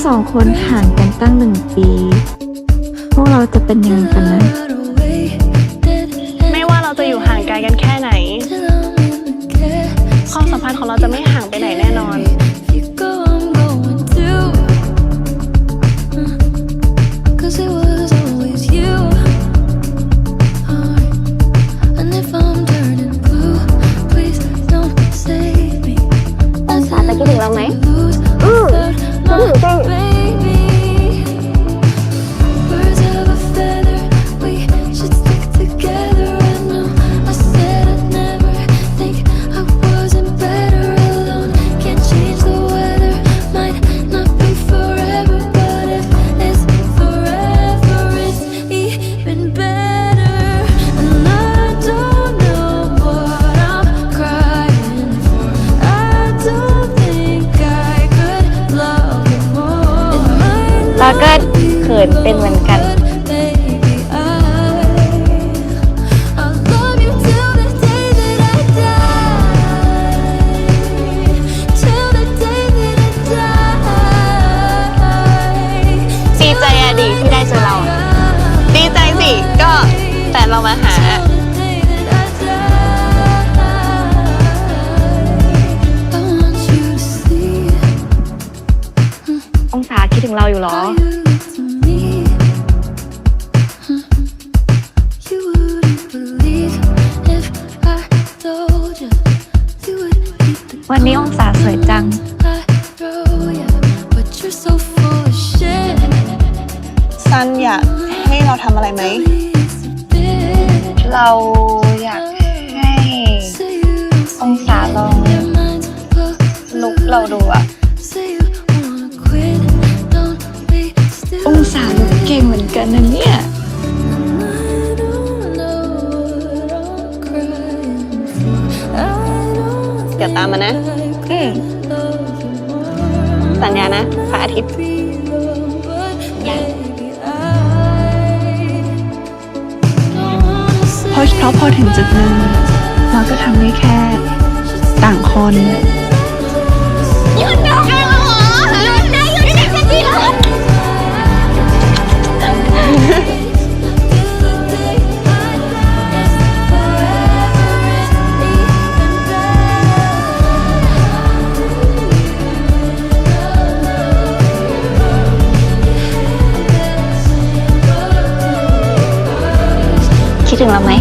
สองคนห่างกันตั้ง1 ปี พวกเราจะเป็นยังไงกันนะ ไม่ว่าเราจะอยู่ห่างไกลกันแค่ไหน ความสัมพันธ์ของเราจะไม่ห่างไปไหนแน่นอน องศาจะคิดถึงเราไหมคิดถึงจริงแล้วก็เขินเป็นเหมือนกันดีใจอะดิที่ได้เจอเราดีใจสิก็แต่เรามาหาองศาคิดถึงเราอยู่หรอวันนี้องศาสวยจังซันอยากให้เราทำอะไรไหม เราอยากให้องศาลองลุกเราดูอะองศาลุกเก่งเหมือนกันนะเนี่ย เดี๋ยวตามมานะสัญญานะพระอาทิตย์เพราะพอถึงจุดหนึ่งเราก็ทำได้แค่ต่างคนหยุดนะหยุดนะหยุดนะสักทีแล้วคิดถึงเราไหม